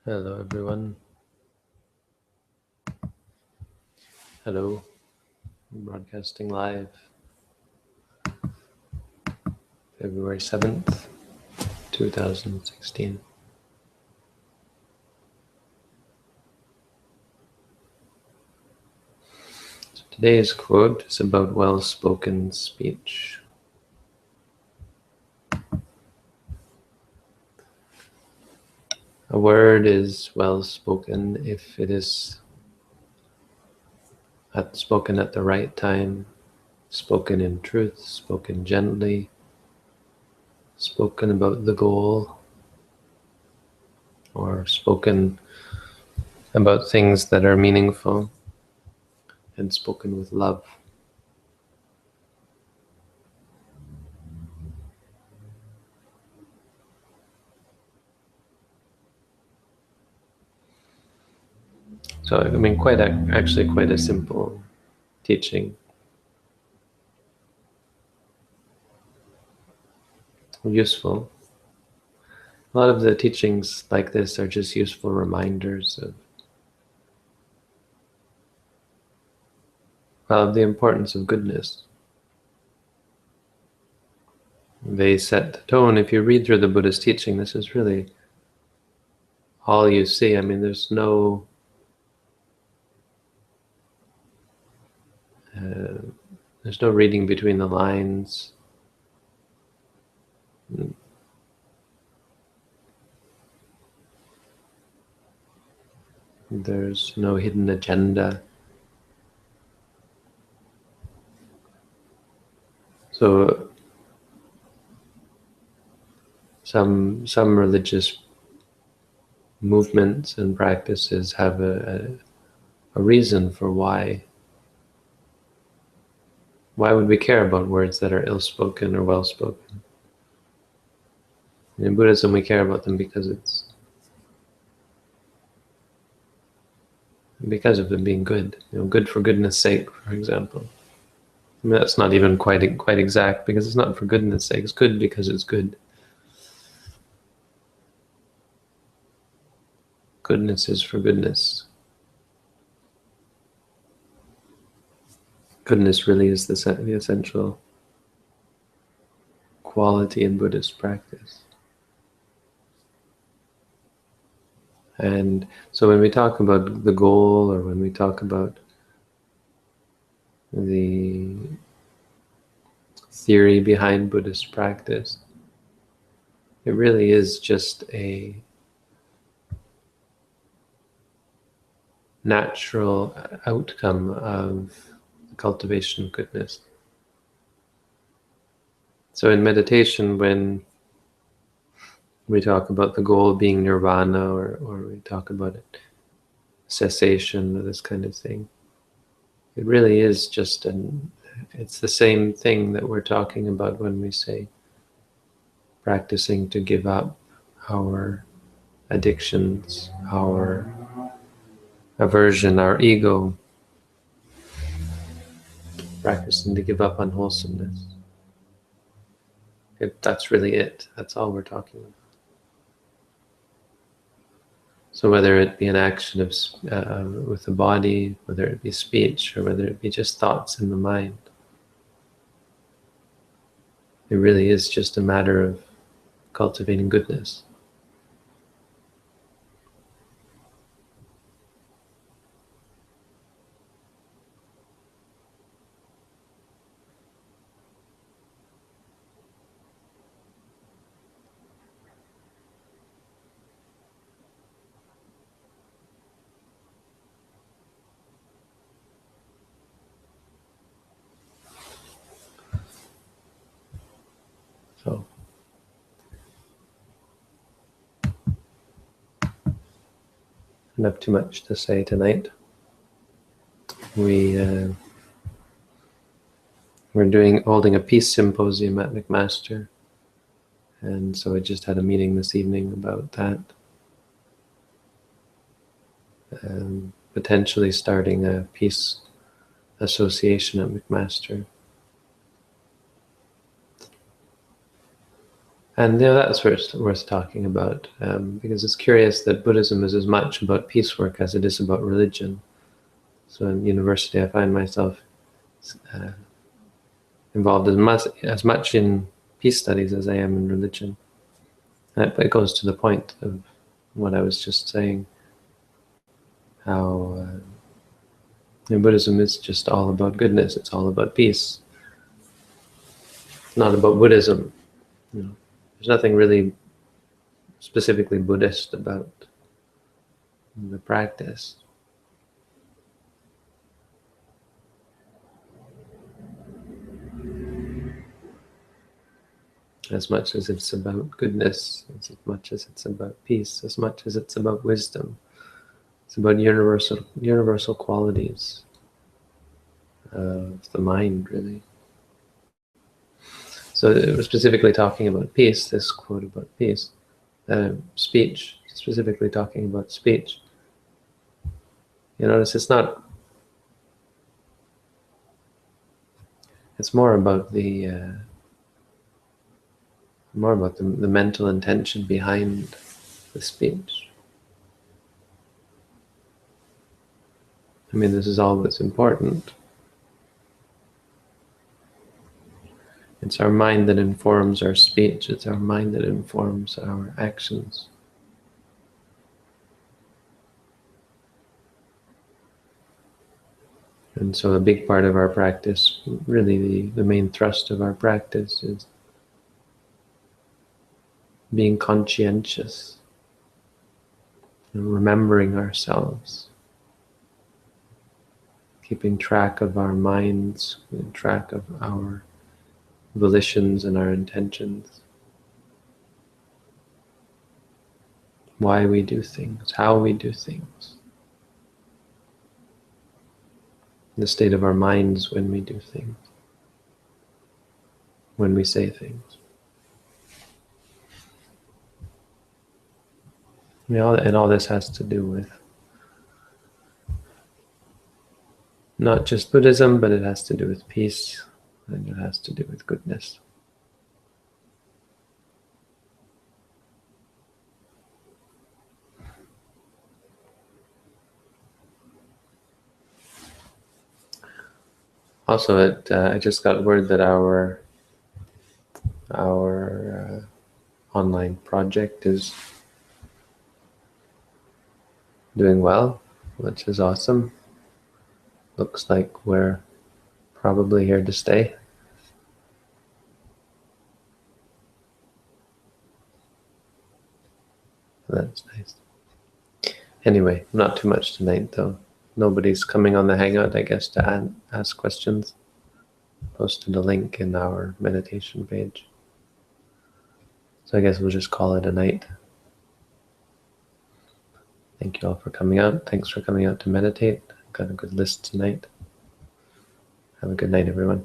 Hello, everyone. Hello, broadcasting live, February 7th, 2016. So today's quote is about well-spoken speech. A word is well-spoken if it is spoken at the right time, spoken in truth, spoken gently, spoken about the goal, or spoken about things that are meaningful, and spoken with love. So, actually quite a simple teaching. Useful. A lot of the teachings like this are just useful reminders of the importance of goodness. They set the tone. If you read through the Buddhist teaching, this is really all you see. I mean, there's no reading between the lines. There's no hidden agenda. So some religious movements and practices have a reason for why would we care about words that are ill-spoken or well-spoken? In Buddhism, we care about them because of them being good, good for goodness sake, for example. I mean, that's not even quite exact, because it's not for goodness sake. It's good because it's good. Goodness is for goodness. Goodness really is the essential quality in Buddhist practice. And so when we talk about the goal, or when we talk about the theory behind Buddhist practice, it really is just a natural outcome of the cultivation of goodness. So in meditation, when we talk about the goal being nirvana, or we talk about it, cessation, or this kind of thing, it really is just it's the same thing that we're talking about when we say practicing to give up our addictions, our aversion, our ego, practicing to give up unwholesomeness. That's really it. That's all we're talking about. So whether it be an action with the body, whether it be speech, or whether it be just thoughts in the mind, it really is just a matter of cultivating goodness. So I don't have too much to say tonight. We're holding a peace symposium at McMaster, and so I just had a meeting this evening about that. Potentially starting a peace association at McMaster. And that's worth talking about, because it's curious that Buddhism is as much about peace work as it is about religion. So in university, I find myself involved as much in peace studies as I am in religion. It goes to the point of what I was just saying, how Buddhism is just all about goodness. It's all about peace. It's not about Buddhism. There's nothing really specifically Buddhist about the practice. As much as it's about goodness, as much as it's about peace, as much as it's about wisdom. It's about universal qualities of the mind, really. So it was specifically talking about peace, this quote about peace. Speech, specifically talking about speech. You notice it's more about the mental intention behind the speech. I mean, this is all that's important. It's our mind that informs our speech. It's our mind that informs our actions. And so a big part of our practice, really the main thrust of our practice, is being conscientious and remembering ourselves, keeping track of our minds, keeping track of our volitions and our intentions, why we do things, how we do things, the state of our minds when we do things, when we say things. And all this has to do with not just Buddhism, but it has to do with peace, and it has to do with goodness. Also, I just got word that our online project is doing well, which is awesome. Looks like we're probably here to stay. That's nice. Anyway, not too much tonight though. Nobody's coming on the Hangout, I guess, to ask questions. Posted a link in our meditation page. So I guess we'll just call it a night. Thank you all for coming out. Thanks for coming out to meditate. Got a good list tonight. Have a good night, everyone.